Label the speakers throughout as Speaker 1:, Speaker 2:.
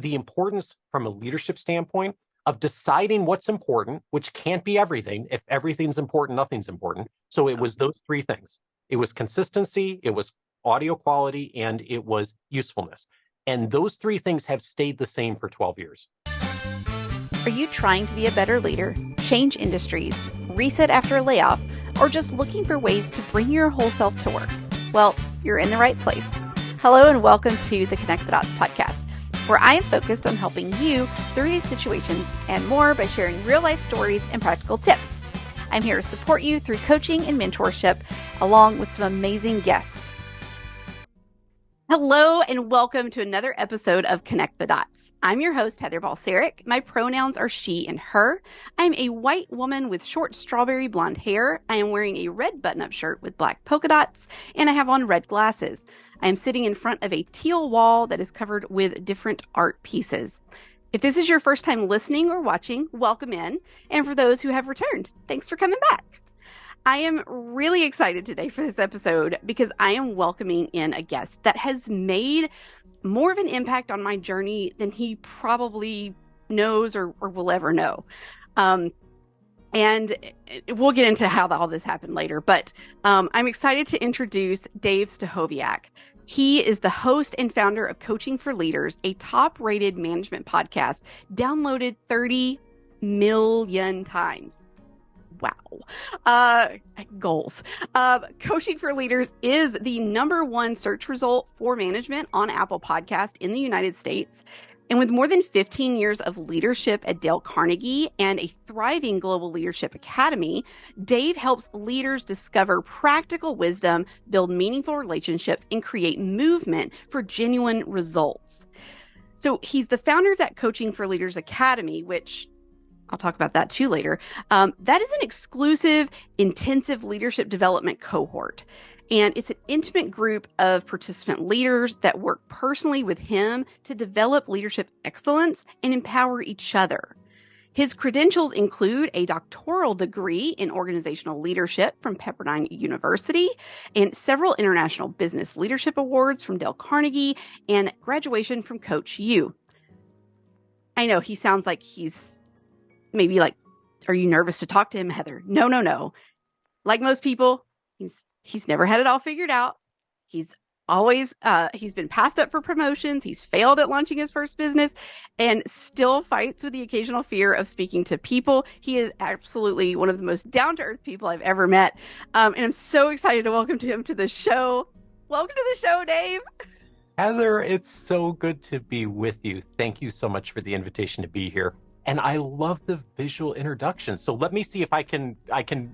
Speaker 1: the importance from a leadership standpoint of deciding what's important, which can't be everything. If everything's important, nothing's important. So it was those three things. It was consistency, it was audio quality, and it was usefulness. And those three things have stayed the same for 12 years.
Speaker 2: Are you trying to be a better leader, change industries, reset after a layoff, or just looking for ways to bring your whole self to work? Well, you're in the right place. Hello and welcome to the Connect the Dots podcast, where I am focused on helping you through these situations and more by sharing real life stories and practical tips. I'm here to support you through coaching and mentorship, along with some amazing guests. Hello and welcome to another episode of Connect the Dots. I'm your host, Heather Balsaric. My pronouns are she and her. I'm a white woman with short strawberry blonde hair. I am wearing a red button-up shirt with black polka dots, and I have on red glasses. I am sitting in front of a teal wall that is covered with different art pieces. If this is your first time listening or watching, welcome in. And for those who have returned, thanks for coming back. I am really excited today for this episode because I am welcoming in a guest that has made more of an impact on my journey than he probably knows or will ever know. And we'll get into how all this happened later, but I'm excited to introduce Dave Stachowiak. He is the host and founder of Coaching for Leaders, a top-rated management podcast downloaded 30 million times. Wow. Goals. Coaching for Leaders is the #1 search result for management on Apple Podcast in the United States. And with more than 15 years of leadership at Dale Carnegie and a thriving global leadership academy, Dave helps leaders discover practical wisdom, build meaningful relationships, and create movement for genuine results. So he's the founder of that Coaching for Leaders Academy, which I'll talk about that too later. That is an exclusive, intensive leadership development cohort. And it's an intimate group of participant leaders that work personally with him to develop leadership excellence and empower each other. His credentials include a doctoral degree in organizational leadership from Pepperdine University and several international business leadership awards from Dale Carnegie and graduation from Coach U. I know he sounds like he's maybe like, are you nervous to talk to him, Heather? No. Like most people, he's never had it all figured out. He's always, he's been passed up for promotions. He's failed at launching his first business and still fights with the occasional fear of speaking to people. He is absolutely one of the most down-to-earth people I've ever met. And I'm so excited to welcome him to the show. Welcome to the show, Dave.
Speaker 1: Heather, it's so good to be with you. Thank you so much for the invitation to be here. And I love the visual introduction. So let me see if I can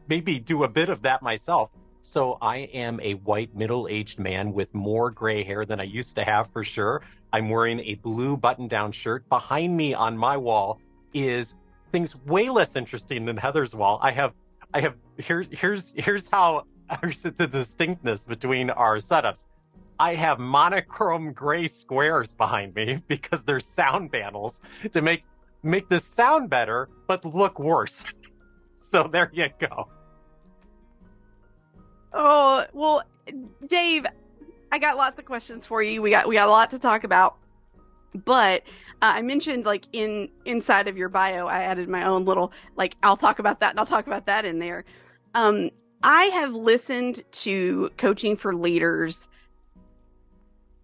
Speaker 1: maybe do a bit of that myself. So I am a white middle-aged man with more gray hair than I used to have for sure. I'm wearing a blue button-down shirt. Behind me on my wall is things way less interesting than Heather's wall. Here's the distinctness between our setups. I have monochrome gray squares behind me because they're sound panels to make this sound better, but look worse. So there you go.
Speaker 2: Oh, well, Dave, I got lots of questions for you. We got a lot to talk about, but I mentioned like inside of your bio, I added my own little, like, I'll talk about that and I'll talk about that in there. I have listened to Coaching for Leaders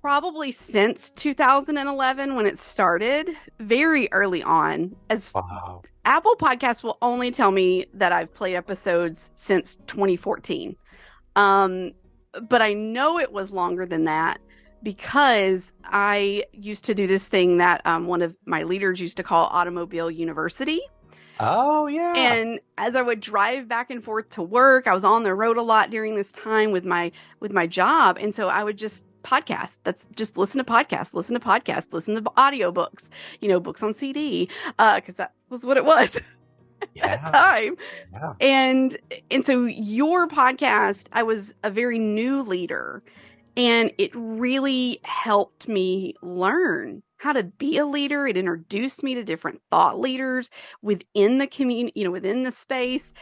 Speaker 2: probably since 2011 when it started, very early on.
Speaker 1: Wow.
Speaker 2: Apple Podcasts will only tell me that I've played episodes since 2014. But I know it was longer than that because I used to do this thing that one of my leaders used to call Automobile University.
Speaker 1: Oh, yeah.
Speaker 2: And as I would drive back and forth to work, I was on the road a lot during this time with my job. And so I would just podcast. That's just listen to podcasts, listen to audiobooks, books on CD, because that was what it was at that time.
Speaker 1: Yeah.
Speaker 2: And so your podcast, I was a very new leader, and it really helped me learn how to be a leader. It introduced me to different thought leaders within the community, within the space.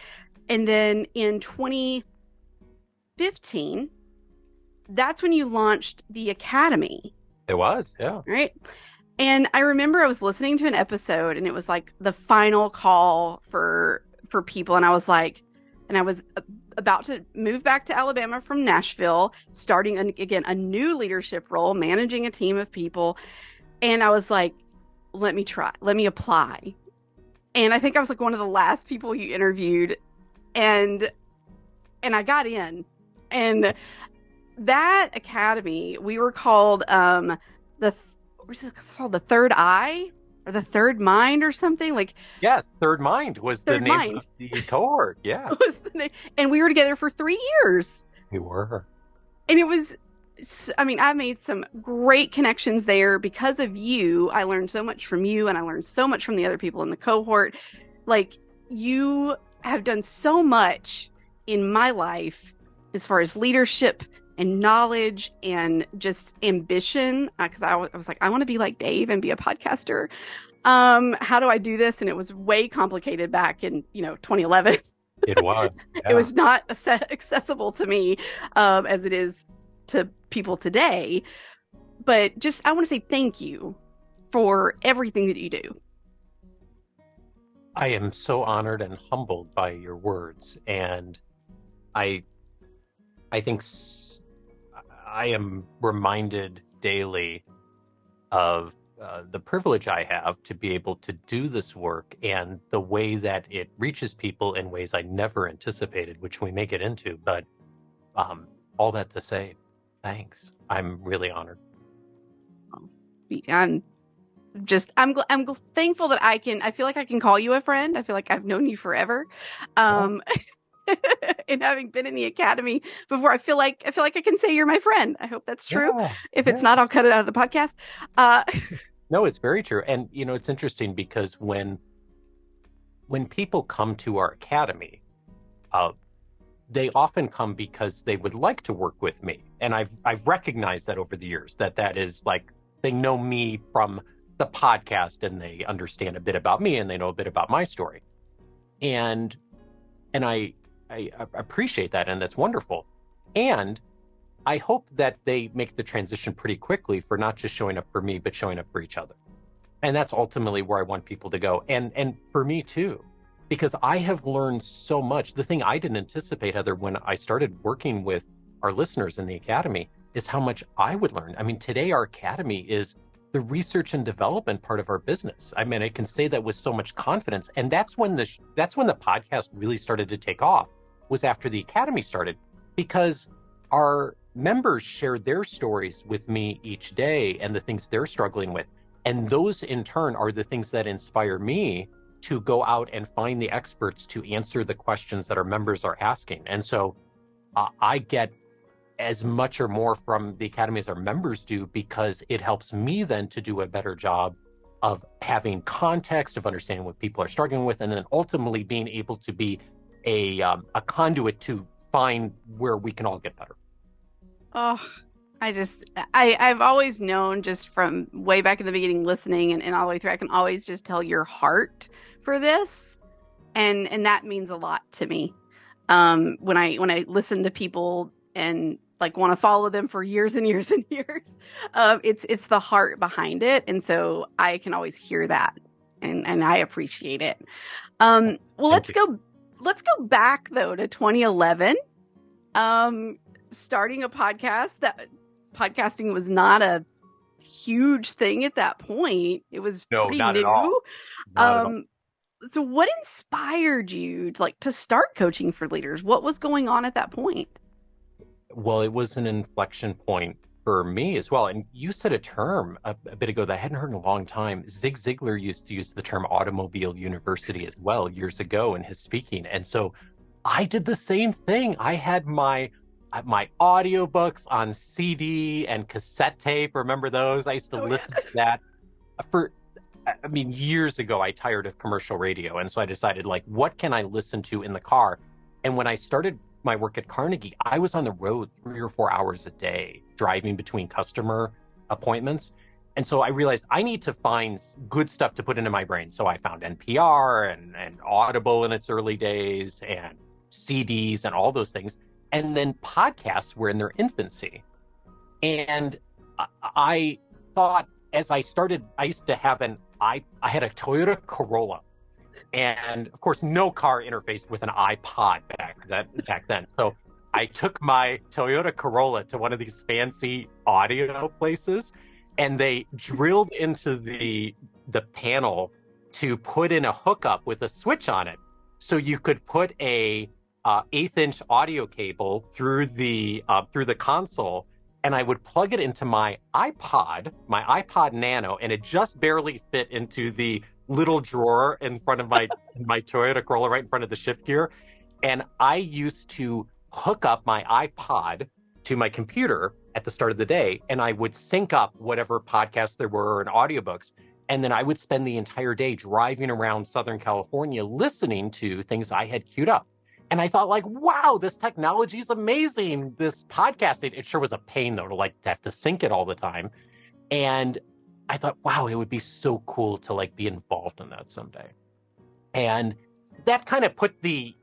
Speaker 2: And then in 2015, that's when you launched the Academy.
Speaker 1: It was, yeah.
Speaker 2: Right. And I remember I was listening to an episode and it was like the final call for people, and I was like, and I was about to move back to Alabama from Nashville, starting again a new leadership role, managing a team of people, and I was like, let me try, let me apply. And I think I was like one of the last people you interviewed, and I got in. And that academy, we were called the what's it called, the third eye or the third mind or something, like
Speaker 1: Yes, Third Mind was the
Speaker 2: third
Speaker 1: name
Speaker 2: mind
Speaker 1: of the cohort. Yeah,
Speaker 2: was the name. And we were together for 3 years.
Speaker 1: we were.
Speaker 2: And it was, I mean, I made some great connections there because of you. I learned so much from you, and I learned so much from the other people in the cohort. Like, you have done so much in my life as far as leadership and knowledge and just ambition. Because I was like, I want to be like Dave and be a podcaster. How do I do this? And it was way complicated back in 2011.
Speaker 1: It was.
Speaker 2: It
Speaker 1: Yeah.
Speaker 2: was not accessible to me as it is to people today. But just, I want to say thank you for everything that you do.
Speaker 1: I am so honored and humbled by your words, and I think I am reminded daily of the privilege I have to be able to do this work and the way that it reaches people in ways I never anticipated, which we may get into. But all that to say, thanks. I'm really honored.
Speaker 2: I'm thankful that I feel like I can call you a friend. I feel like I've known you forever. And having been in the academy before, I feel like I can say you're my friend. I hope that's true.
Speaker 1: Yeah,
Speaker 2: If it's not, I'll cut it out of the podcast.
Speaker 1: No, it's very true. And, it's interesting because when people come to our academy, they often come because they would like to work with me. And I've recognized that over the years, that is like, they know me from the podcast and they understand a bit about me and they know a bit about my story. And I appreciate that, and that's wonderful. And I hope that they make the transition pretty quickly for not just showing up for me, but showing up for each other. And that's ultimately where I want people to go. And for me too, because I have learned so much. The thing I didn't anticipate, Heather, when I started working with our listeners in the academy, is how much I would learn. I mean, today our academy is the research and development part of our business. I mean, I can say that with so much confidence. And that's when the podcast really started to take off, was after the academy started, because our members share their stories with me each day and the things they're struggling with. And those in turn are the things that inspire me to go out and find the experts to answer the questions that our members are asking. And so I get as much or more from the academy as our members do, because it helps me then to do a better job of having context, of understanding what people are struggling with, and then ultimately being able to be a conduit to find where we can all get better.
Speaker 2: Oh, I've always known, just from way back in the beginning, listening and all the way through, I can always just tell your heart for this. And that means a lot to me. When I listen to people and like want to follow them for years and years and years, it's the heart behind it. And so I can always hear that, and I appreciate it. Well, let's go back though to 2011. Starting a podcast. That podcasting was not a huge thing at that point. It was pretty
Speaker 1: not
Speaker 2: new.
Speaker 1: At all. Not at all.
Speaker 2: So what inspired you to start coaching for leaders? What was going on at that point?
Speaker 1: Well, it was an inflection point for me as well. And you said a term a bit ago that I hadn't heard in a long time. Zig Ziglar used to use the term automobile university as well years ago in his speaking. And so I did the same thing. I had my audiobooks on CD and cassette tape. Remember those? I used to listen to that years ago. I tired of commercial radio. And so I decided, what can I listen to in the car? And when I started my work at Carnegie, I was on the road 3 or 4 hours a day, driving between customer appointments. And so I realized I need to find good stuff to put into my brain. So I found NPR and Audible in its early days, and CDs and all those things. And then podcasts were in their infancy. And I thought, as I started, I used to have I had a Toyota Corolla. And of course, no car interfaced with an iPod back then. So I took my Toyota Corolla to one of these fancy audio places, and they drilled into the panel to put in a hookup with a switch on it, so you could put a 1/8-inch audio cable through the console, and I would plug it into my iPod Nano, and it just barely fit into the little drawer in front of my Toyota Corolla, right in front of the shift gear. And I used to hook up my iPod to my computer at the start of the day, and I would sync up whatever podcasts there were and audiobooks. And then I would spend the entire day driving around Southern California listening to things I had queued up. And I thought, like, wow, this technology is amazing. This podcasting, it sure was a pain, though, to have to sync it all the time. And I thought, wow, it would be so cool to be involved in that someday. And that kind of put the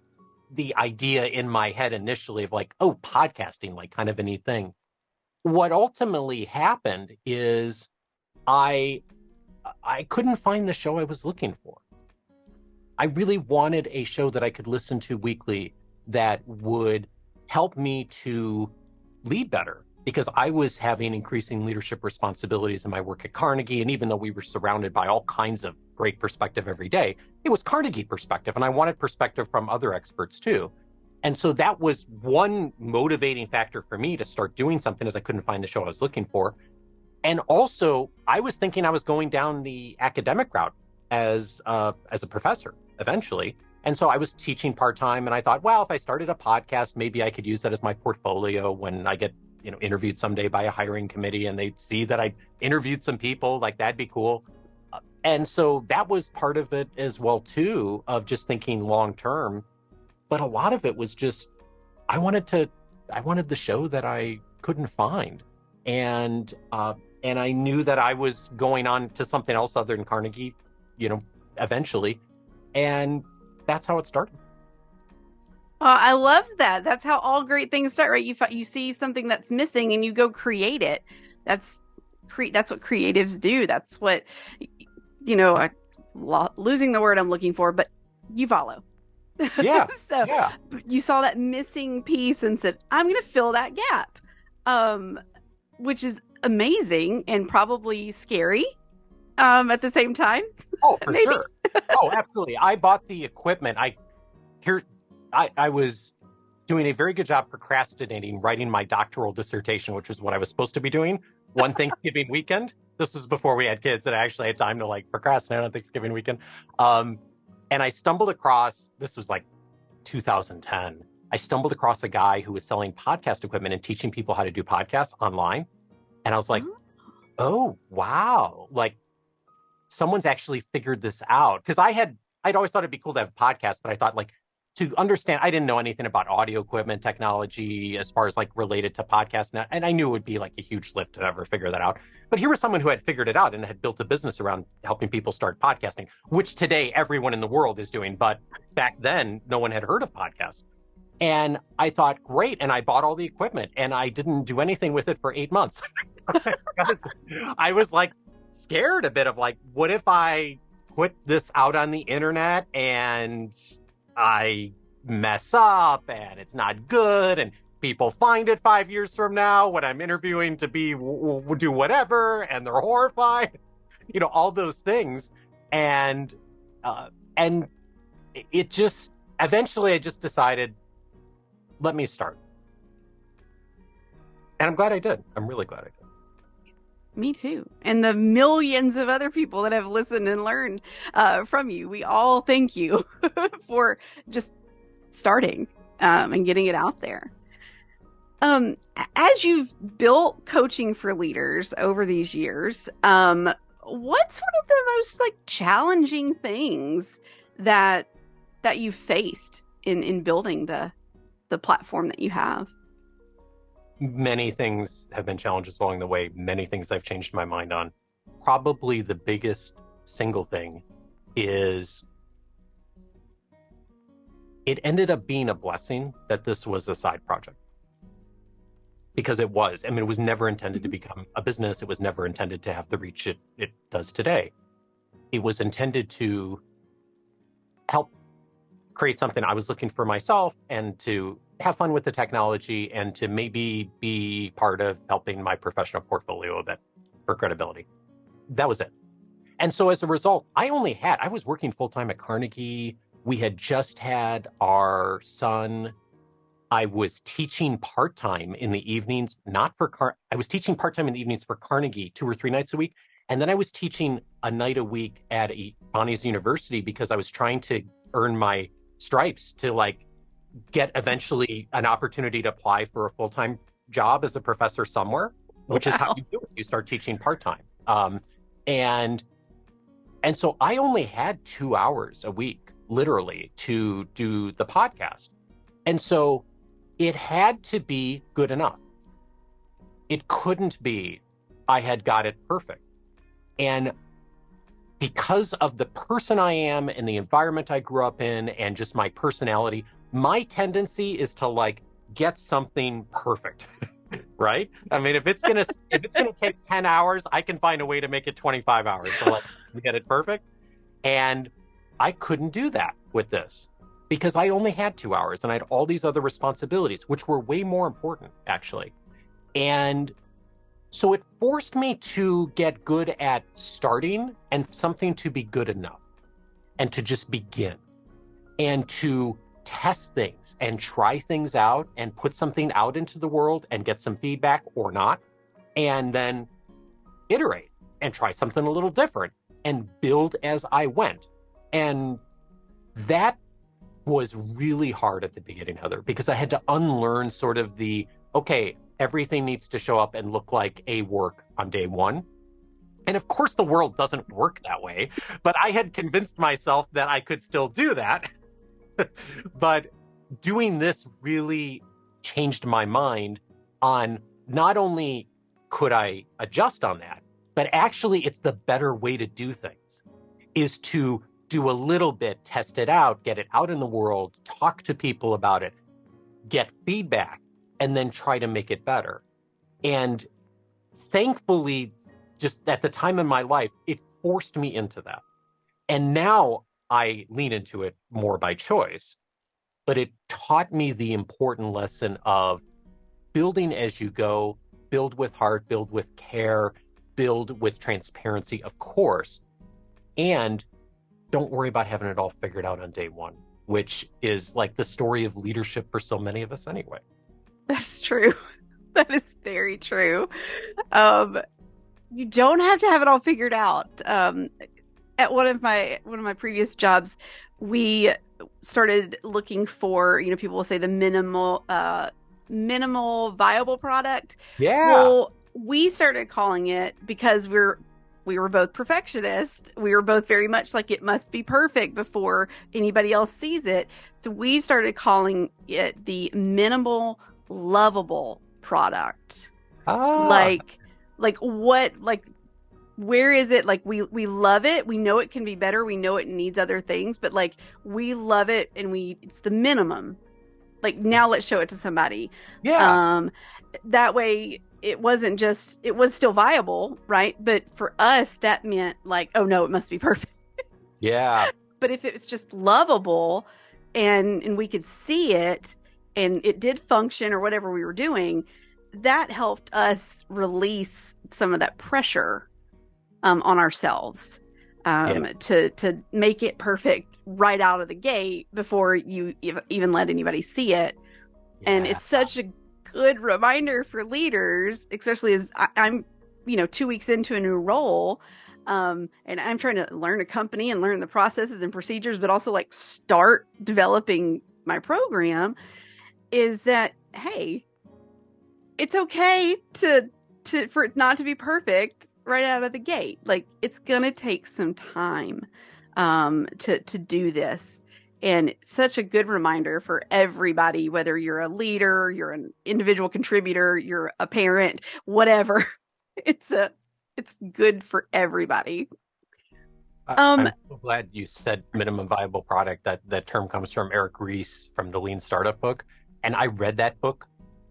Speaker 1: idea in my head initially of podcasting, kind of a neat thing. What ultimately happened is I couldn't find the show I was looking for. I really wanted a show that I could listen to weekly that would help me to lead better, because I was having increasing leadership responsibilities in my work at Carnegie. And even though we were surrounded by all kinds of great perspective every day, it was Carnegie perspective. And I wanted perspective from other experts too. And so that was one motivating factor for me to start doing something, as I couldn't find the show I was looking for. And also, I was thinking I was going down the academic route as a professor eventually. And so I was teaching part-time, and I thought, well, if I started a podcast, maybe I could use that as my portfolio when I get interviewed someday by a hiring committee and they'd see that I interviewed some people, that'd be cool. And so that was part of it as well too, of just thinking long term. But a lot of it was just, I wanted the show that I couldn't find. And I knew that I was going on to something else other than Carnegie, eventually. And that's how it started.
Speaker 2: I love that. That's how all great things start, right? You see something that's missing and you go create it. That's what creatives do. That's what, losing the word I'm looking for, but you follow.
Speaker 1: Yeah.
Speaker 2: So yeah. You saw that missing piece and said, I'm going to fill that gap, which is amazing and probably scary at the same time.
Speaker 1: Oh, for sure. Oh, absolutely. I bought the equipment. I was doing a very good job procrastinating writing my doctoral dissertation, which was what I was supposed to be doing one Thanksgiving weekend. This was before we had kids, and I actually had time to procrastinate on Thanksgiving weekend. And I stumbled across, this was 2010. I stumbled across a guy who was selling podcast equipment and teaching people how to do podcasts online. And I was like, oh, wow. Someone's actually figured this out. Because I'd always thought it'd be cool to have a podcast, but I thought to understand, I didn't know anything about audio equipment technology as far as related to podcasts. And I knew it would be a huge lift to ever figure that out. But here was someone who had figured it out and had built a business around helping people start podcasting, which today everyone in the world is doing. But back then, no one had heard of podcasts. And I thought, great. And I bought all the equipment and I didn't do anything with it for 8 months. I was scared a bit of what if I put this out on the internet and I mess up and it's not good and people find it 5 years from now when I'm interviewing to do whatever and they're horrified, all those things. And it just, eventually I just decided, let me start. And I'm glad I did. I'm really glad I did.
Speaker 2: Me too. And the millions of other people that have listened and learned from you. We all thank you for just starting and getting it out there. As you've built coaching for leaders over these years, what's one of the most challenging things that you've faced in building the platform that you have?
Speaker 1: Many things have been challenges along the way. Many things I've changed my mind on. Probably the biggest single thing is it ended up being a blessing that this was a side project. because it was. I mean, it was never intended to become a business. It was never intended to have the reach it does today. It was intended to help create something I was looking for myself and to have fun with the technology and to maybe be part of helping my professional portfolio a bit for credibility. That was it. And so as a result, I was working full-time at Carnegie. We had just had our son. I was teaching part-time in the evenings, I was teaching part-time in the evenings for Carnegie 2 or 3 nights a week. And then I was teaching a night a week at Bonnie's University because I was trying to earn my stripes to like get eventually an opportunity to apply for a full-time job as a professor somewhere, which is how you do it. You start teaching part-time. And so I only had 2 hours a week, literally, to do the podcast. And so it had to be good enough. It couldn't be, I had got it perfect. And because of the person I am and the environment I grew up in and just my personality, my tendency is to like get something perfect, right? I mean, if it's gonna take 10 hours, I can find a way to make it 25 hours to like get it perfect. And I couldn't do that with this because I only had 2 hours and I had all these other responsibilities, which were way more important, actually. And so it forced me to get good at starting and something to be good enough and to just begin and to test things and try things out and put something out into the world and get some feedback or not, and then iterate and try something a little different and build as I went. And that was really hard at the beginning, Heather, because I had to unlearn sort of okay, everything needs to show up and look like a work on day one. And of course, the world doesn't work that way, but I had convinced myself that I could still do that. But doing this really changed my mind on not only could I adjust on that, but actually it's the better way to do things, is to do a little bit, test it out, get it out in the world, talk to people about it, get feedback, and then try to make it better. And thankfully, just at the time in my life, it forced me into that. And now I lean into it more by choice, but it taught me the important lesson of building as you go, build with heart, build with care, build with transparency, of course, and don't worry about having it all figured out on day one, which is like the story of leadership for so many of us anyway.
Speaker 2: That's true. That is very true. You don't have to have it all figured out. At one of my previous jobs, we started looking for, people will say the minimal viable product.
Speaker 1: Yeah.
Speaker 2: Well, we started calling it, because we were both perfectionists. We were both very much like it must be perfect before anybody else sees it. So we started calling it the minimal lovable product. Where is it? Like we love it. We know it can be better. We know it needs other things, but like we love it and it's the minimum. Like now let's show it to somebody.
Speaker 1: Yeah.
Speaker 2: That way it was still viable, right? But for us that meant like, oh no, it must be perfect.
Speaker 1: Yeah.
Speaker 2: But if it was just lovable and we could see it and it did function or whatever we were doing, that helped us release some of that pressure on ourselves to make it perfect right out of the gate before you even let anybody see it. Yeah. And it's such a good reminder for leaders, especially as I'm 2 weeks into a new role, and I'm trying to learn a company and learn the processes and procedures, but also like start developing my program, is that, hey, it's okay for it not to be perfect right out of the gate. Like it's gonna take some time to do this. And it's such a good reminder for everybody, whether you're a leader, you're an individual contributor, you're a parent, whatever. It's good for everybody.
Speaker 1: I'm so glad you said minimum viable product. That term comes from Eric Ries from the Lean Startup book. And I read that book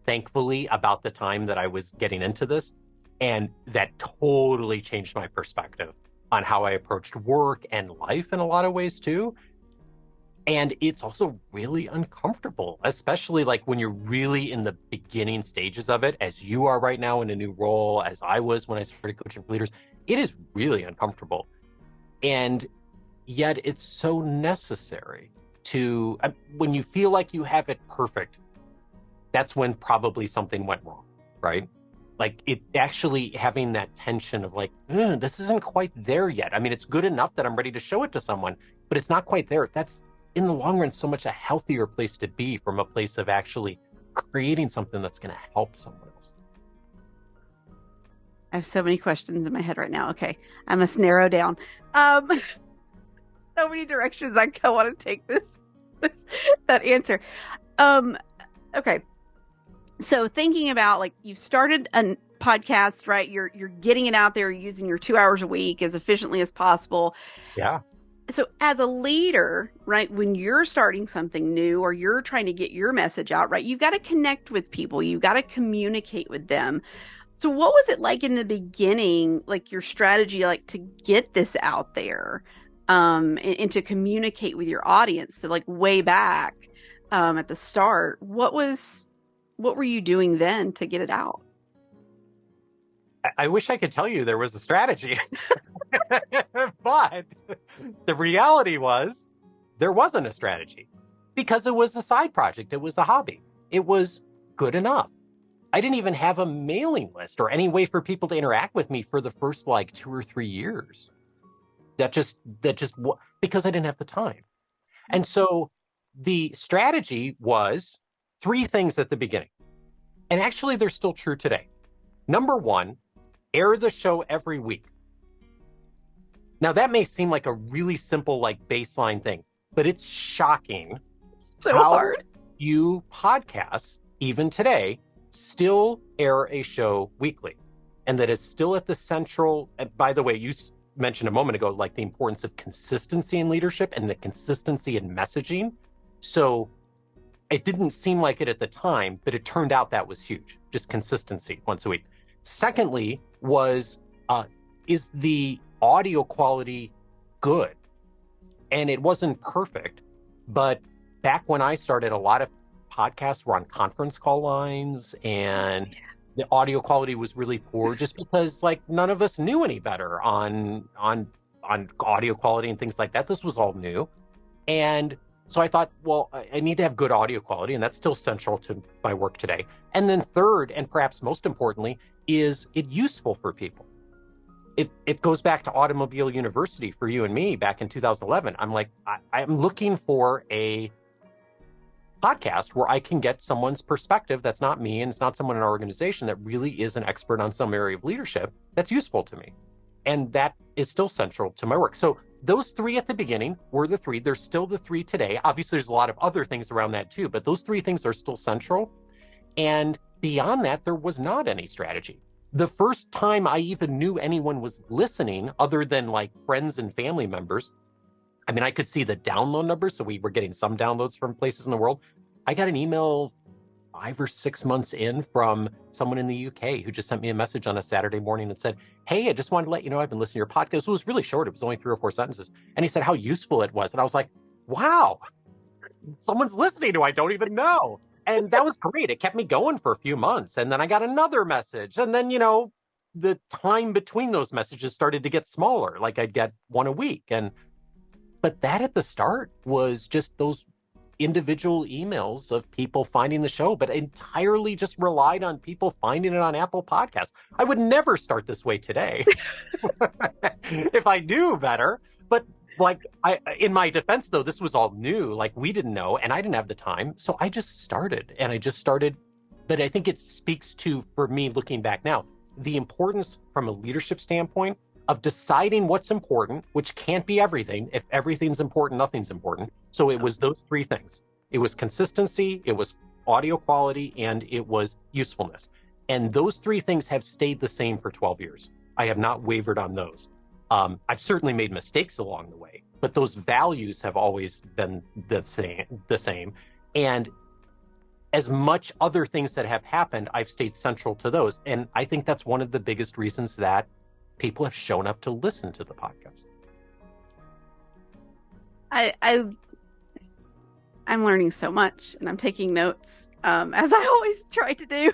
Speaker 1: thankfully, about the time that I was getting into this. And that totally changed my perspective on how I approached work and life in a lot of ways too. And it's also really uncomfortable, especially like when you're really in the beginning stages of it, as you are right now in a new role, as I was when I started coaching for leaders. It is really uncomfortable. And yet it's so necessary to, when you feel like you have it perfect, that's when probably something went wrong, right? Like it actually having that tension of like, this isn't quite there yet. I mean, it's good enough that I'm ready to show it to someone, but it's not quite there. That's in the long run so much a healthier place to be, from a place of actually creating something that's going to help someone else.
Speaker 2: I have so many questions in my head right now. Okay, I must narrow down. So many directions I want to take that answer. Okay. So thinking about, like, you've started a podcast, right? You're getting it out there, using your 2 hours a week as efficiently as possible.
Speaker 1: Yeah.
Speaker 2: So as a leader, right, when you're starting something new or you're trying to get your message out, right, you've got to connect with people. You've got to communicate with them. So what was it like in the beginning, like your strategy, like to get this out there, and to communicate with your audience? So like way back at the start, what were you doing then to get it out?
Speaker 1: I wish I could tell you there was a strategy, but the reality was there wasn't a strategy, because it was a side project. It was a hobby. It was good enough. I didn't even have a mailing list or any way for people to interact with me for the first like 2 or 3 years. That just because I didn't have the time. And so the strategy was 3 things at the beginning. And actually, they're still true today. Number 1, air the show every week. Now, that may seem like a really simple, like, baseline thing, but it's shocking
Speaker 2: So hard.
Speaker 1: You podcasts, even today, still air a show weekly. And that is still at the central, and by the way, you mentioned a moment ago, like the importance of consistency in leadership and the consistency in messaging. So it didn't seem like it at the time, but it turned out that was huge. Just consistency once a week. Secondly was, is the audio quality good? And it wasn't perfect, but back when I started, a lot of podcasts were on conference call lines, and the audio quality was really poor, just because like none of us knew any better on audio quality and things like that. This was all new. And so I thought, well, I need to have good audio quality, and that's still central to my work today. And then third, and perhaps most importantly, is it useful for people? It goes back to Automobile University for you and me back in 2011. I'm like, I'm looking for a podcast where I can get someone's perspective that's not me, and it's not someone in our organization that really is an expert on some area of leadership that's useful to me. And that is still central to my work. So those 3 at the beginning were the 3. They're still the 3 today. Obviously, there's a lot of other things around that too, but those 3 things are still central. And beyond that, there was not any strategy. The first time I even knew anyone was listening, other than like friends and family members, I mean, I could see the download numbers, so we were getting some downloads from places in the world. I got an email 5 or 6 months in from someone in the UK who just sent me a message on a Saturday morning and said, "Hey, I just wanted to let you know I've been listening to your podcast." It was really short. It was only 3 or 4 sentences. And he said how useful it was. And I was like, wow, someone's listening who I don't even know. And that was great. It kept me going for a few months. And then I got another message. And then, the time between those messages started to get smaller. Like I'd get 1 a week. But that at the start was just those individual emails of people finding the show, but entirely just relied on people finding it on Apple Podcasts. I would never start this way today if I knew better. But like, in my defense, though, this was all new. Like, we didn't know, and I didn't have the time. So I just started. But I think it speaks to, for me, looking back now, the importance from a leadership standpoint of deciding what's important, which can't be everything. If everything's important, nothing's important. So it was those 3 things. It was consistency, it was audio quality, and it was usefulness. And those 3 things have stayed the same for 12 years. I have not wavered on those. I've certainly made mistakes along the way, but those values have always been the same. And as much other things that have happened, I've stayed central to those. And I think that's one of the biggest reasons that people have shown up to listen to the podcast.
Speaker 2: I'm learning so much, and I'm taking notes, as I always try to do.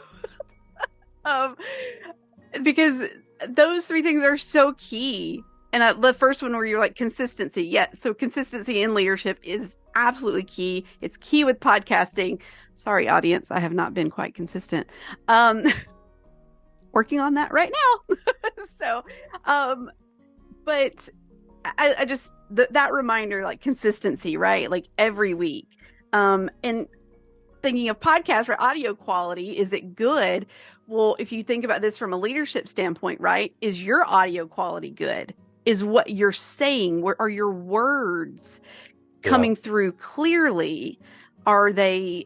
Speaker 2: Because those three things are so key. And the first one where you're like consistency. Yeah. So consistency in leadership is absolutely key. It's key with podcasting. Sorry, audience. I have not been quite consistent. Working on that right now. So, but I just, that reminder, like consistency, right? Like every week. And thinking of podcast, right? Audio quality, is it good? Well, if you think about this from a leadership standpoint, right? Is your audio quality good? Is what you're saying, where are your words coming through clearly? Are they,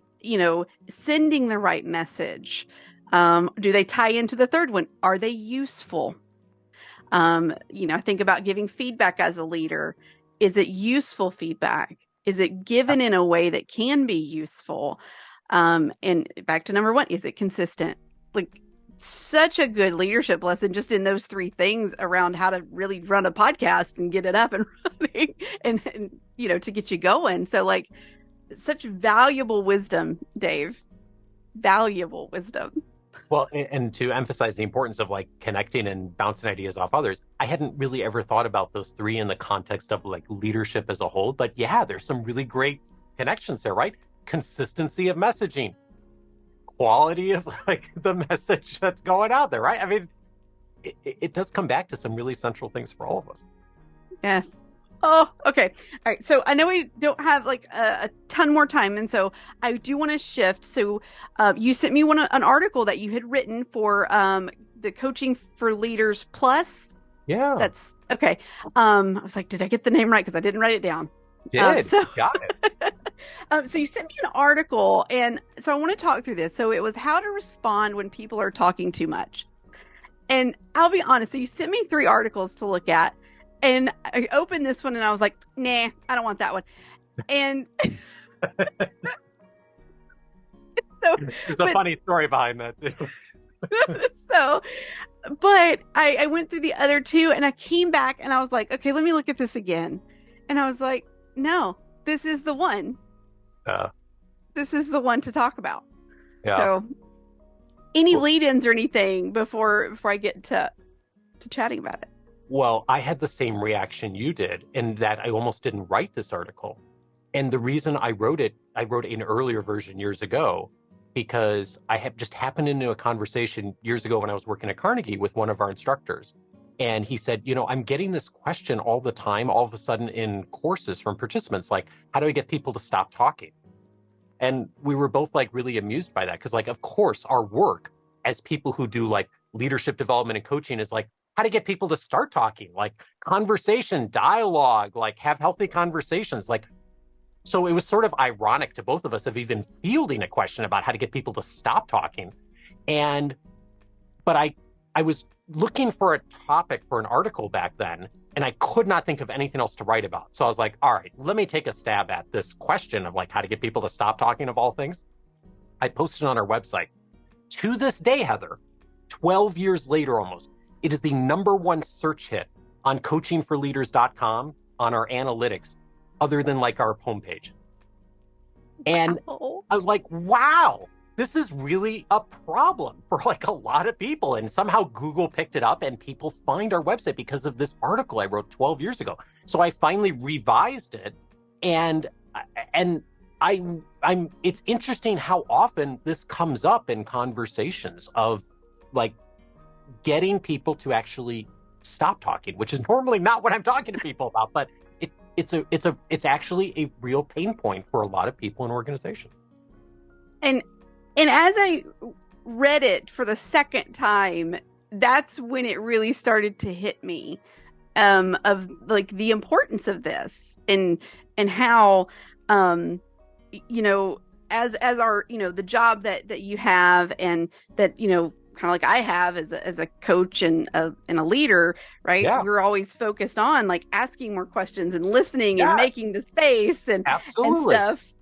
Speaker 2: sending the right message? Do they tie into the third one? Are they useful? Think about giving feedback as a leader. Is it useful feedback? Is it given in a way that can be useful? And back to number one, is it consistent? Like, such a good leadership lesson just in those three things around how to really run a podcast and get it up and running and to get you going. So like, such valuable wisdom, Dave. Valuable wisdom.
Speaker 1: Well, and to emphasize the importance of like connecting and bouncing ideas off others, I hadn't really ever thought about those three in the context of like leadership as a whole. But yeah, there's some really great connections there, right? Consistency of messaging, quality of like the message that's going out there, right? I mean, it does come back to some really central things for all of us.
Speaker 2: Yes. Oh, okay. All right. So I know we don't have like a ton more time. And so I do want to shift. So you sent me an article that you had written for the Coaching for Leaders Plus.
Speaker 1: Yeah.
Speaker 2: That's okay. I was like, did I get the name right? Because I didn't write it down.
Speaker 1: Got it.
Speaker 2: So you sent me an article, and so I want to talk through this. So it was how to respond when people are talking too much. And I'll be honest. So you sent me 3 articles to look at. And I opened this one and I was like, nah, I don't want that one. And
Speaker 1: it's a funny story behind that too.
Speaker 2: But I went through the other 2 and I came back and I was like, okay, let me look at this again. And I was like, no, this is the one. This is the one to talk about.
Speaker 1: Yeah.
Speaker 2: So any lead-ins or anything before I get to chatting about it?
Speaker 1: Well, I had the same reaction you did in that I almost didn't write this article. And the reason I wrote an earlier version years ago, because I had just happened into a conversation years ago when I was working at Carnegie with one of our instructors. And he said, I'm getting this question all the time, all of a sudden in courses from participants, like, how do I get people to stop talking? And we were both like really amused by that. Because like, of course, our work as people who do like leadership development and coaching is like, how to get people to start talking, like conversation, dialogue, like have healthy conversations. Like, so it was sort of ironic to both of us of even fielding a question about how to get people to stop talking. But I was looking for a topic for an article back then, and I could not think of anything else to write about. So I was like, all right, let me take a stab at this question of like how to get people to stop talking of all things. I posted on our website. To this day, Heather, 12 years later almost, it is the #1 search hit on coachingforleaders.com on our analytics, other than like our homepage. And I was like, wow, this is really a problem for like a lot of people. And somehow Google picked it up and people find our website because of this article I wrote 12 years ago. So I finally revised it. And it's interesting how often this comes up in conversations of like getting people to actually stop talking, which is normally not what I'm talking to people about, but it's actually a real pain point for a lot of people in organizations.
Speaker 2: And as I read it for the second time, that's when it really started to hit me, of like the importance of this and how, as our, the job that you have and that, kind of like I have as a coach and a leader, right?
Speaker 1: Yeah,
Speaker 2: We're always focused on like asking more questions and listening and
Speaker 1: yes,
Speaker 2: making the space and
Speaker 1: absolutely.
Speaker 2: stuff.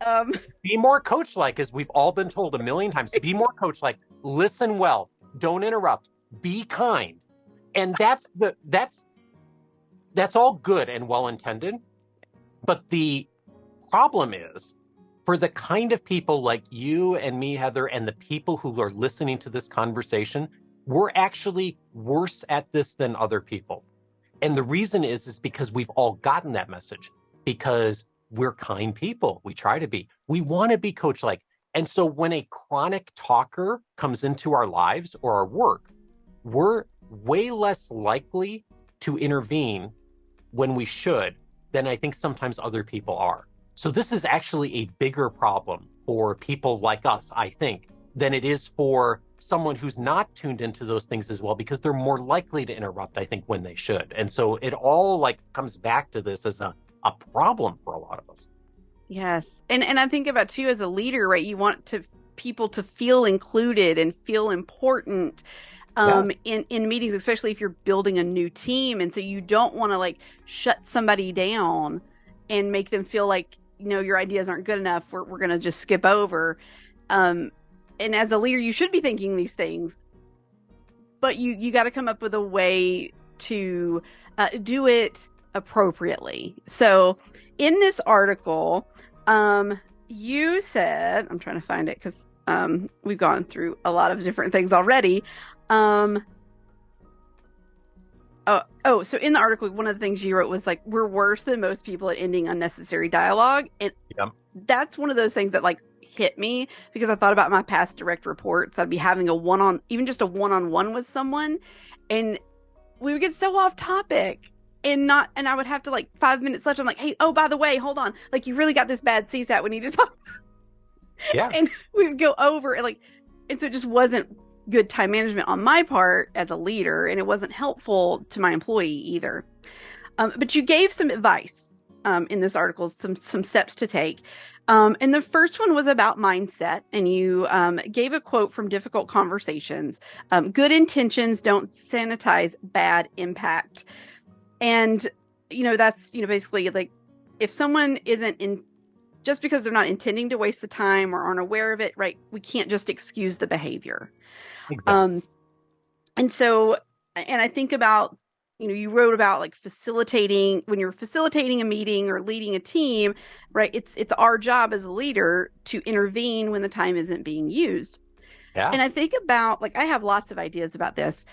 Speaker 1: Be more coach-like, as we've all been told a million times. Be more coach-like. Listen well. Don't interrupt. Be kind. And that's all good and well intended. But the problem is, for the kind of people like you and me, Heather, and the people who are listening to this conversation, we're actually worse at this than other people. And the reason is because we've all gotten that message, because we're kind people. We try to be. We want to be coach-like. And so when a chronic talker comes into our lives or our work, we're way less likely to intervene when we should than I think sometimes other people are. So this is actually a bigger problem for people like us, I think, than it is for someone who's not tuned into those things as well, because they're more likely to interrupt, I think, when they should. And so it all like comes back to this as a problem for a lot of us.
Speaker 2: Yes. And I think about too as a leader, right? You want people to feel included and feel important
Speaker 1: Yes.
Speaker 2: in meetings, especially if you're building a new team. And so you don't want to like shut somebody down and make them feel like, your ideas aren't good enough. We're going to just skip over. And as a leader, you should be thinking these things, but you got to come up with a way to do it appropriately. So in this article, you said, I'm trying to find it because we've gone through a lot of different things already. So in the article, one of the things you wrote was like, we're worse than most people at ending unnecessary dialogue. And
Speaker 1: Yeah.
Speaker 2: that's one of those things that like hit me because I thought about my past direct reports. I'd be having even just a one-on-one with someone, and we would get so off topic and I would have to like 5 minutes left. I'm like, hey, oh, by the way, hold on. Like, you really got this bad CSAT. We need to talk.
Speaker 1: Yeah.
Speaker 2: And we would go over and so it just wasn't good time management on my part as a leader, and it wasn't helpful to my employee either. But you gave some advice in this article, some steps to take. And the first one was about mindset, and you gave a quote from Difficult Conversations: "Good intentions don't sanitize bad impact." And that's basically like, if someone isn't in, just because they're not intending to waste the time or aren't aware of it, right? We can't just excuse the behavior.
Speaker 1: Exactly.
Speaker 2: And so, and I think about, you wrote about like facilitating, when you're facilitating a meeting or leading a team, right? It's our job as a leader to intervene when the time isn't being used.
Speaker 1: Yeah.
Speaker 2: And I think about, like, I have lots of ideas about this,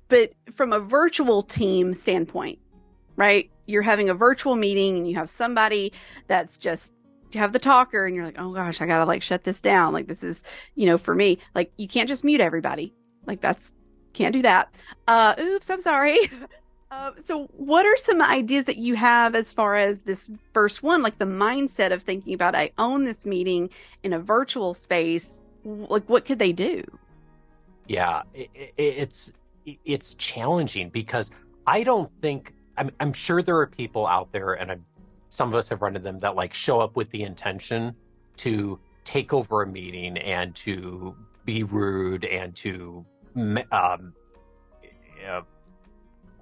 Speaker 2: but from a virtual team standpoint, right? You're having a virtual meeting and you have somebody that's just, you have the talker and you're like, oh gosh, I gotta like shut this down. Like, this is, for me, like, you can't just mute everybody. Like, can't do that. Oops, I'm sorry. So what are some ideas that you have as far as this first one, like the mindset of thinking about, I own this meeting in a virtual space? Like, what could they do?
Speaker 1: Yeah, it's challenging because I don't think, I'm sure there are people out there, and some of us have run into them, that like show up with the intention to take over a meeting and to be rude and to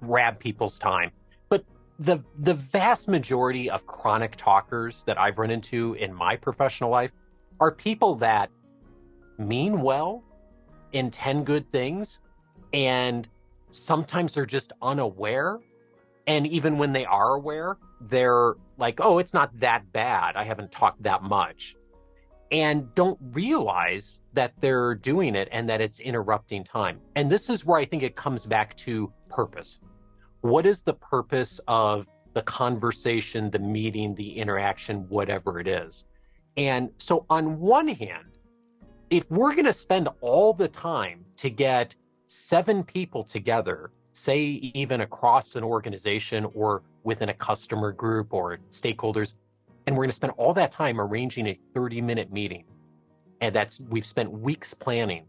Speaker 1: grab people's time. But the vast majority of chronic talkers that I've run into in my professional life are people that mean well, intend good things, and sometimes they're just unaware. And even when they are aware, they're like, oh, it's not that bad. I haven't talked that much. And don't realize that they're doing it and that it's interrupting time. And this is where I think it comes back to purpose. What is the purpose of the conversation, the meeting, the interaction, whatever it is? And so on one hand, if we're going to spend all the time to get 7 people together, say even across an organization or within a customer group or stakeholders, and we're going to spend all that time arranging a 30-minute meeting, and we've spent weeks planning,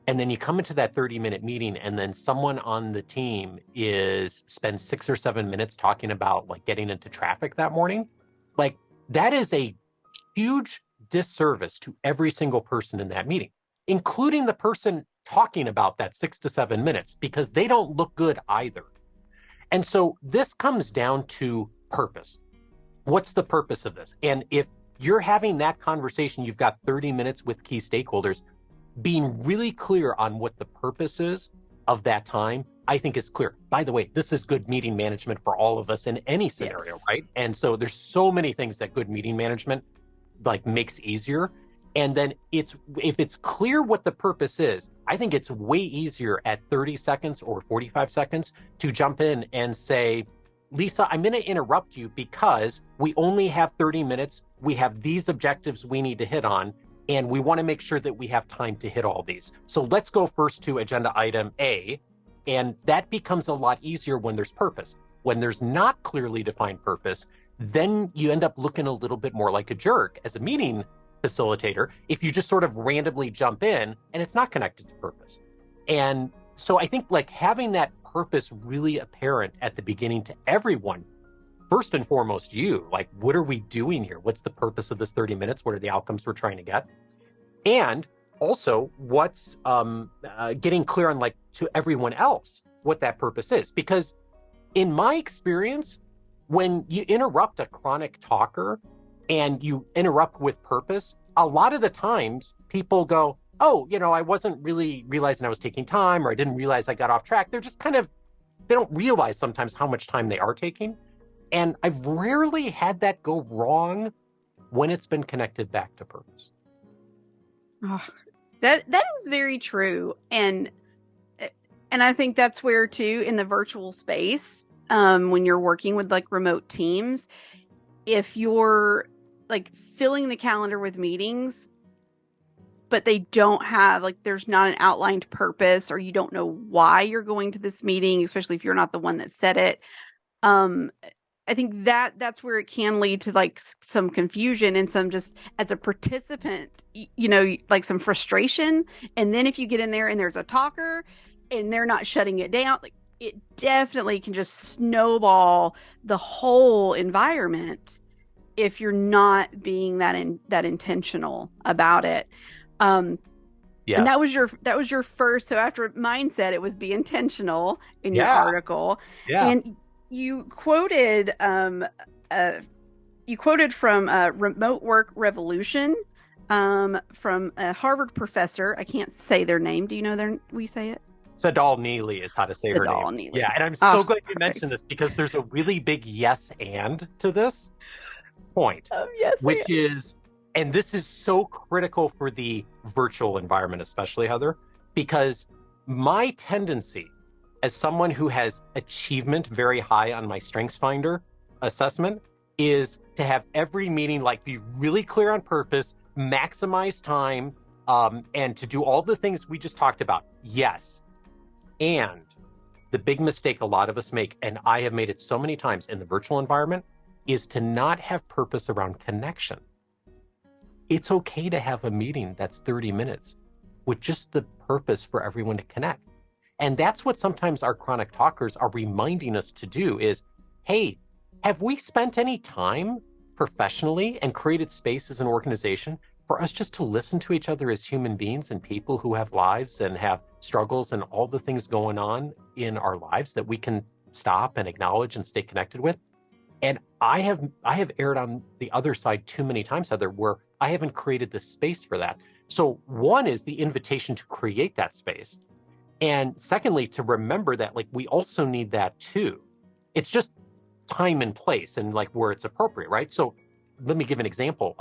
Speaker 1: and then you come into that 30-minute meeting and then someone on the team spends 6 or 7 minutes talking about like getting into traffic that morning, like that is a huge disservice to every single person in that meeting, including the person talking about that 6 to 7 minutes because they don't look good either. And so this comes down to purpose. What's the purpose of this? And if you're having that conversation, you've got 30 minutes with key stakeholders, being really clear on what the purpose is of that time, I think is clear. By the way, this is good meeting management for all of us in any scenario, right? And so there's so many things that good meeting management like makes easier. And then if it's clear what the purpose is, I think it's way easier at 30 seconds or 45 seconds to jump in and say, Lisa, I'm going to interrupt you because we only have 30 minutes. We have these objectives we need to hit on, and we want to make sure that we have time to hit all these. So let's go first to agenda item A, and that becomes a lot easier when there's purpose. When there's not clearly defined purpose, then you end up looking a little bit more like a jerk as a meeting facilitator if you just sort of randomly jump in and it's not connected to purpose. And so I think like having that purpose really apparent at the beginning to everyone, first and foremost you, like what are we doing here? What's the purpose of this 30 minutes? What are the outcomes we're trying to get? And also what's getting clear on like to everyone else what that purpose is. Because in my experience, when you interrupt a chronic talker and you interrupt with purpose, a lot of the times people go, oh, I wasn't really realizing I was taking time, or I didn't realize I got off track. They're just they don't realize sometimes how much time they are taking. And I've rarely had that go wrong when it's been connected back to purpose.
Speaker 2: Oh, that is very true. And I think that's where too, in the virtual space, when you're working with like remote teams, if you're like filling the calendar with meetings, but they don't have like, there's not an outlined purpose, or you don't know why you're going to this meeting, especially if you're not the one that said it. I think that's where it can lead to like some confusion and some, just as a participant, like some frustration. And then if you get in there and there's a talker and they're not shutting it down, like it definitely can just snowball the whole environment if you're not being that intentional about it.
Speaker 1: Yes.
Speaker 2: And that was your first. So after mindset, it was be intentional in your article.
Speaker 1: Yeah.
Speaker 2: And you quoted from Remote Work Revolution from a Harvard professor. I can't say their name. Do you know we say it?
Speaker 1: Sadal Neely is how to say her name.
Speaker 2: Neely.
Speaker 1: Yeah, and I'm so glad you mentioned this because there's a really big yes and to this point,
Speaker 2: yes,
Speaker 1: which is, and this is so critical for the virtual environment, especially, Heather, because my tendency as someone who has achievement very high on my Strengths Finder assessment is to have every meeting like be really clear on purpose, maximize time, and to do all the things we just talked about. Yes. And the big mistake a lot of us make, and I have made it so many times in the virtual environment, is to not have purpose around connection. It's okay to have a meeting that's 30 minutes with just the purpose for everyone to connect. And that's what sometimes our chronic talkers are reminding us to do is, hey, have we spent any time professionally and created space as an organization for us just to listen to each other as human beings and people who have lives and have struggles and all the things going on in our lives that we can stop and acknowledge and stay connected with? And I have erred on the other side too many times, Heather, where I haven't created the space for that. So one is the invitation to create that space. And secondly, to remember that like we also need that too. It's just time and place and like where it's appropriate, right? So let me give an example.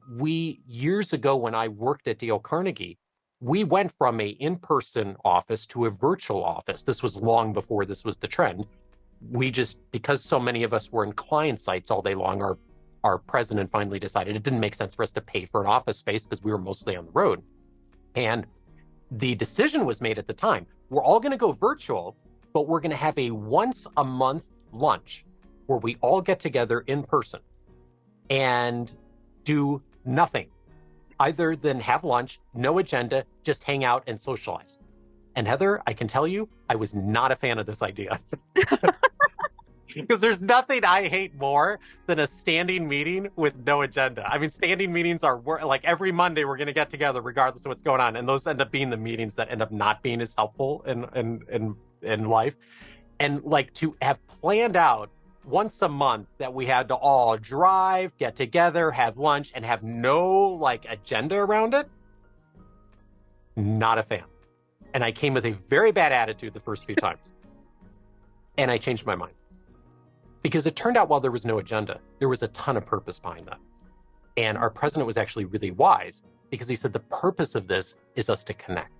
Speaker 1: We years ago when I worked at Dale Carnegie, we went from a in-person office to a virtual office. This was long before this was the trend. We just, because so many of us were in client sites all day long, our president finally decided it didn't make sense for us to pay for an office space because we were mostly on the road. And the decision was made at the time, we're all going to go virtual, but we're going to have a once a month lunch where we all get together in person and do nothing other than have lunch, no agenda, just hang out and socialize. And Heather, I can tell you, I was not a fan of this idea. Because there's nothing I hate more than a standing meeting with no agenda. I mean, standing meetings are like every Monday we're going to get together regardless of what's going on, and those end up being the meetings that end up not being as helpful in life. And like to have planned out once a month that we had to all drive, get together, have lunch, and have no like agenda around it, not a fan. And I came with a very bad attitude the first few times. And I changed my mind. Because it turned out while there was no agenda, there was a ton of purpose behind that. And our president was actually really wise because he said the purpose of this is us to connect,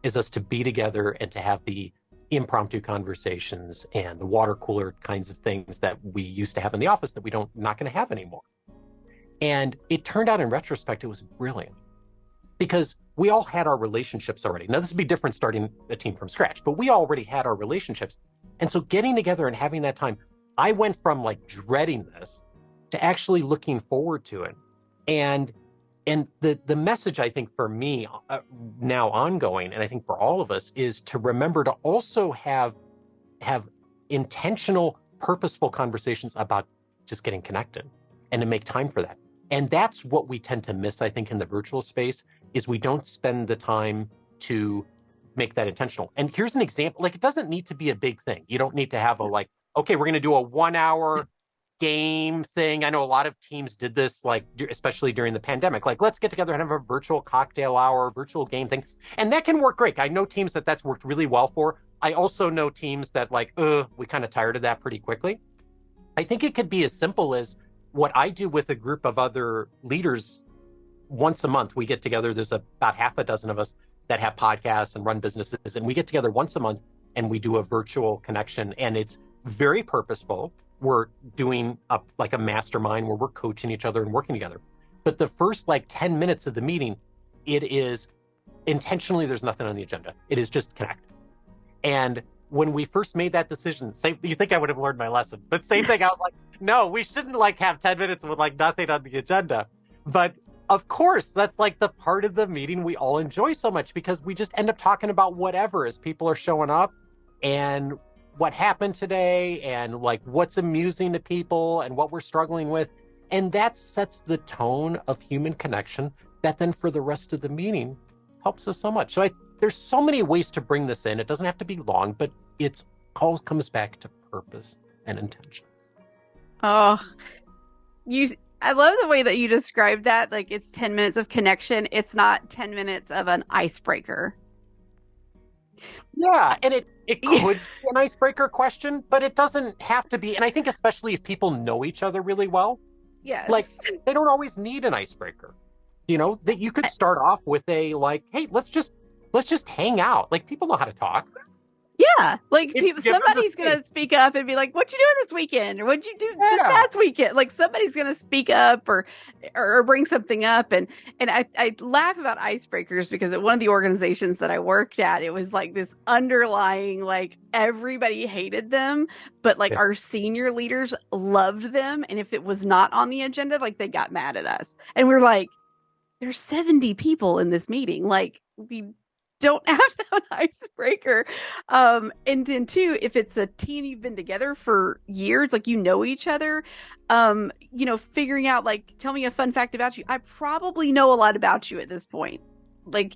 Speaker 1: is us to be together and to have the impromptu conversations and the water cooler kinds of things that we used to have in the office that not going to have anymore. And it turned out in retrospect, it was brilliant because we all had our relationships already. Now, this would be different starting a team from scratch, but we already had our relationships. And so getting together and having that time, I went from like dreading this to actually looking forward to it. And the message, I think, for me now ongoing, and I think for all of us, is to remember to also have intentional, purposeful conversations about just getting connected and to make time for that. And that's what we tend to miss, I think, in the virtual space, is we don't spend the time to make that intentional. And here's an example. Like, it doesn't need to be a big thing. You don't need to have a like, okay, we're going to do a 1 hour game thing. I know a lot of teams did this, like, especially during the pandemic, like, let's get together and have a virtual cocktail hour, virtual game thing. And that can work great. I know teams that's worked really well for. I also know teams that like, we kind of tired of that pretty quickly. I think it could be as simple as what I do with a group of other leaders. Once a month, we get together. There's about half a dozen of us that have podcasts and run businesses. And we get together once a month and we do a virtual connection. And it's very purposeful. We're doing like a mastermind where we're coaching each other and working together. But the first like 10 minutes of the meeting, it is intentionally, there's nothing on the agenda. It is just connect. And when we first made that decision, you think I would have learned my lesson, but same thing. I was like, no, we shouldn't like have 10 minutes with like nothing on the agenda. But of course, that's like the part of the meeting we all enjoy so much because we just end up talking about whatever as people are showing up and what happened today and like what's amusing to people and what we're struggling with. And that sets the tone of human connection that then for the rest of the meeting helps us so much. So there's so many ways to bring this in. It doesn't have to be long, but it all comes back to purpose and intention.
Speaker 2: Oh, I love the way that you described that. Like, it's 10 minutes of connection. It's not 10 minutes of an icebreaker.
Speaker 1: Yeah, and it could be an icebreaker question, but it doesn't have to be. And I think especially if people know each other really well,
Speaker 2: yes,
Speaker 1: like they don't always need an icebreaker. You know, that you could start off with a like, hey, let's just hang out. Like, people know how to talk.
Speaker 2: Yeah, like somebody's going to speak up and be like, what you doing this weekend? Or what'd you do this past weekend? Like, somebody's going to speak up or bring something up. And I laugh about icebreakers because at one of the organizations that I worked at, it was like this underlying, like, everybody hated them, but like our senior leaders loved them. And if it was not on the agenda, like, they got mad at us. And we're like, there's 70 people in this meeting. Like, we don't have to have an icebreaker. And then too, if it's a team you've been together for years, like, you know each other, figuring out, like, tell me a fun fact about you. I probably know a lot about you at this point. Like,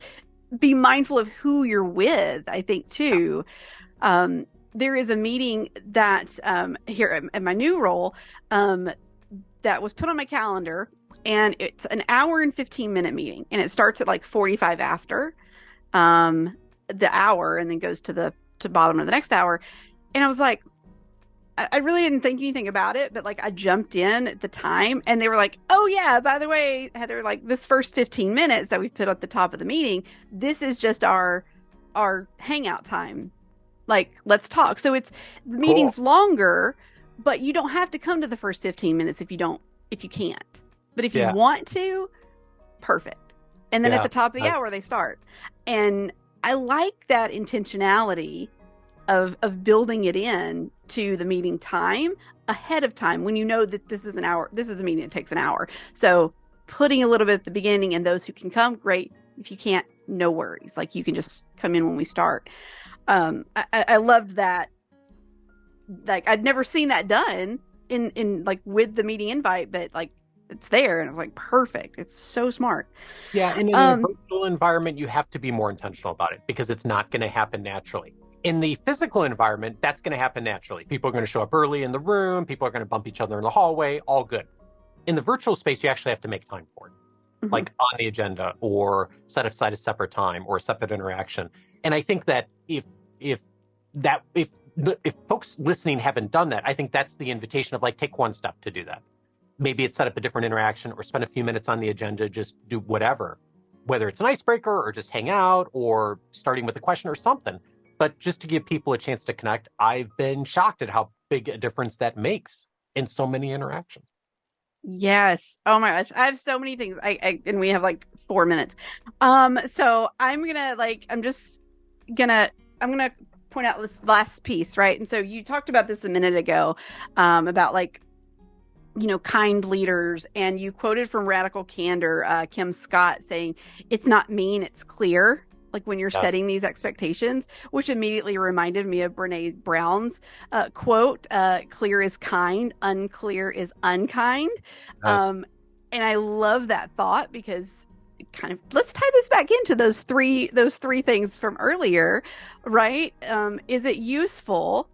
Speaker 2: be mindful of who you're with, I think too. There is a meeting that here in my new role that was put on my calendar, and it's an hour and 15-minute meeting, and it starts at like 45 after the hour and then goes to the bottom of the next hour. And I was like, I really didn't think anything about it, but like, I jumped in at the time and they were like, oh yeah, by the way, Heather, like, this first 15 minutes that we put at the top of the meeting, this is just our hangout time. Like, let's talk. So the meeting's longer, but you don't have to come to the first 15 minutes if you can't. But if you want to, perfect. And then at the top of the hour, they start. And I like that intentionality of building it in to the meeting time ahead of time when you know that this is an hour. This is a meeting that takes an hour. So putting a little bit at the beginning, and those who can come, great. If you can't, no worries. Like, you can just come in when we start. I loved that like I'd never seen that done in like with the meeting invite, but like it's there, and I was like, perfect. It's so smart.
Speaker 1: Yeah, and in a virtual environment, you have to be more intentional about it because it's not going to happen naturally. In the physical environment, that's going to happen naturally. People are going to show up early in the room. People are going to bump each other in the hallway. All good. In the virtual space, you actually have to make time for it, like on the agenda, or set aside a separate time or a separate interaction. And I think that if folks listening haven't done that, I think that's the invitation of like, take one step to do that. Maybe it's set up a different interaction or spend a few minutes on the agenda, just do whatever, whether it's an icebreaker or just hang out or starting with a question or something. But just to give people a chance to connect, I've been shocked at how big a difference that makes in so many interactions.
Speaker 2: Yes. Oh my gosh. I have so many things. And we have like 4 minutes. So I'm gonna point out this last piece, right? And so you talked about this a minute ago, about like, kind leaders, and you quoted from Radical Candor, Kim Scott saying, "It's not mean, it's clear." Like when you're setting these expectations, which immediately reminded me of Brene Brown's quote, "Clear is kind, unclear is unkind." And I love that thought because kind of, let's tie this back into those three things from earlier, right? Is it useful?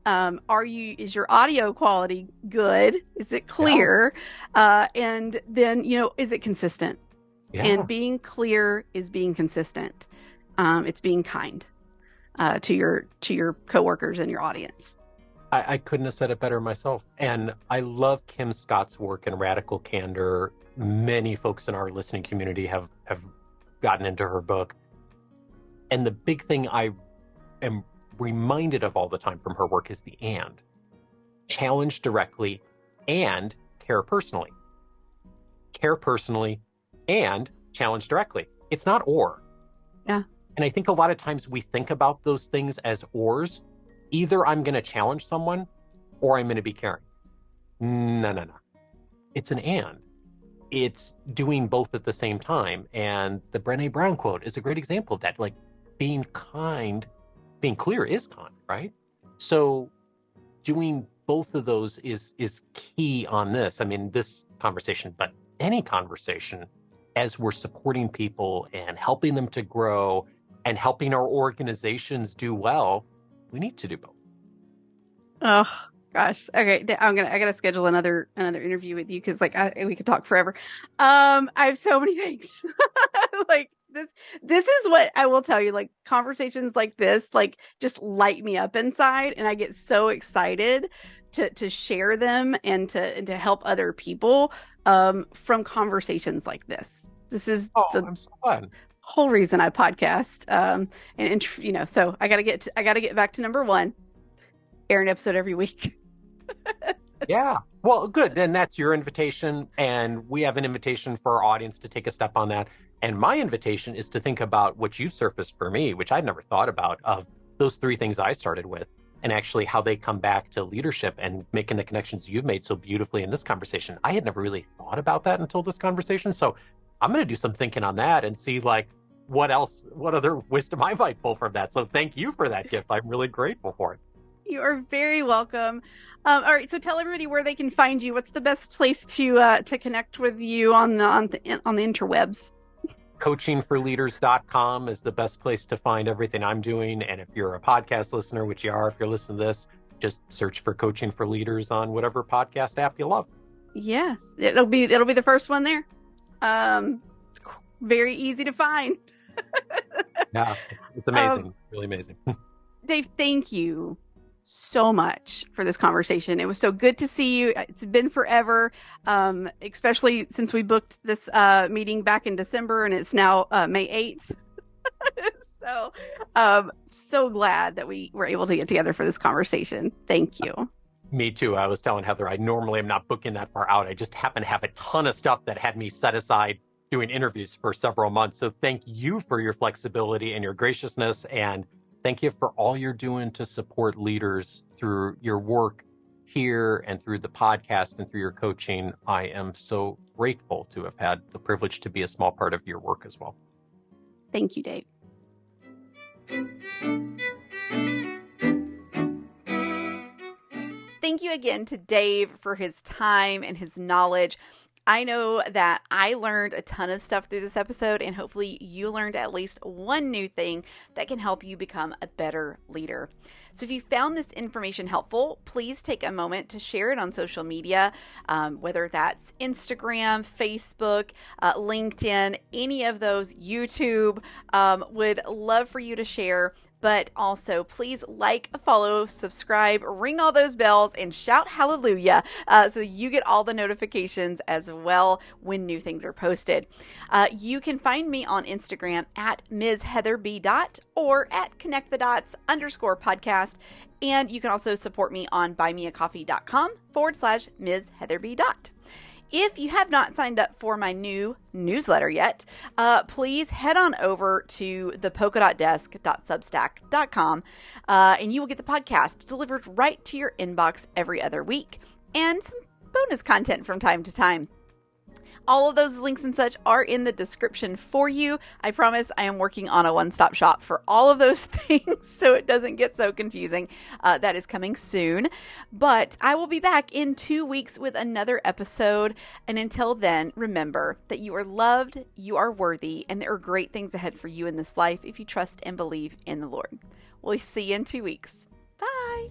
Speaker 2: Is your audio quality good? Is it clear? And then, is it consistent? Yeah. And being clear is being consistent. It's being kind to your coworkers and your audience.
Speaker 1: I couldn't have said it better myself. And I love Kim Scott's work in Radical Candor. Many folks in our listening community have gotten into her book. And the big thing I am reminded of all the time from her work is the and. Challenge directly and care personally. Care personally and challenge directly. It's not or.
Speaker 2: Yeah.
Speaker 1: And I think a lot of times we think about those things as ors. Either I'm going to challenge someone or I'm going to be caring. No. It's an and. It's doing both at the same time. And the Brené Brown quote is a great example of that. Like, being clear is kind, right? So doing both of those is key on this. I mean, this conversation, but any conversation, as we're supporting people and helping them to grow and helping our organizations do well, we need to do both.
Speaker 2: Oh gosh. Okay. I gotta schedule another interview with you, because we could talk forever. I have so many things. Like this is what I will tell you, like conversations like this, like just light me up inside, and I get so excited to share them and to help other people from conversations like this. This is
Speaker 1: I'm so glad.
Speaker 2: Whole reason I podcast. So I gotta get back to number one. Air an episode every week.
Speaker 1: Yeah. Well, good. Then that's your invitation. And we have an invitation for our audience to take a step on that. And my invitation is to think about what you've surfaced for me, which I'd never thought about, of those 3 things I started with, and actually how they come back to leadership and making the connections you've made so beautifully in this conversation. I had never really thought about that until this conversation. So I'm going to do some thinking on that and see like what other wisdom I might pull from that. So thank you for that gift. I'm really grateful for it.
Speaker 2: You are very welcome. All right, so tell everybody where they can find you. What's the best place to connect with you on the interwebs?
Speaker 1: Coachingforleaders.com is the best place to find everything I'm doing. And if you're a podcast listener, which you are, if you're listening to this, just search for Coaching for Leaders on whatever podcast app you love.
Speaker 2: Yes, it'll be the first one there. It's very easy to find.
Speaker 1: Yeah, it's amazing. Really amazing.
Speaker 2: Dave, thank you so much for this conversation. It was so good to see you. It's been forever, especially since we booked this meeting back in December, and it's now May 8th. So glad that we were able to get together for this conversation. Thank you.
Speaker 1: Me too. I was telling Heather, I normally am not booking that far out. I just happen to have a ton of stuff that had me set aside doing interviews for several months. So thank you for your flexibility and your graciousness, and thank you for all you're doing to support leaders through your work here and through the podcast and through your coaching. I am so grateful to have had the privilege to be a small part of your work as well.
Speaker 2: Thank you, Dave. thank you again to Dave for his time and his knowledge. I know that I learned a ton of stuff through this episode, and hopefully you learned at least one new thing that can help you become a better leader. So if you found this information helpful, please take a moment to share it on social media, whether that's Instagram, Facebook, LinkedIn, any of those, YouTube. Would love for you to share. But also, please like, follow, subscribe, ring all those bells, and shout hallelujah so you get all the notifications as well when new things are posted. You can find me on Instagram at Ms. Heather B. or at connectthedots_podcast. And you can also support me on buymeacoffee.com/Ms. Heather B. If you have not signed up for my new newsletter yet, please head on over to thepolkadotdesk.substack.com and you will get the podcast delivered right to your inbox every other week and some bonus content from time to time. All of those links and such are in the description for you. I promise I am working on a one-stop shop for all of those things so it doesn't get so confusing. That is coming soon. But I will be back in 2 weeks with another episode. And until then, remember that you are loved, you are worthy, and there are great things ahead for you in this life if you trust and believe in the Lord. We'll see you in 2 weeks. Bye.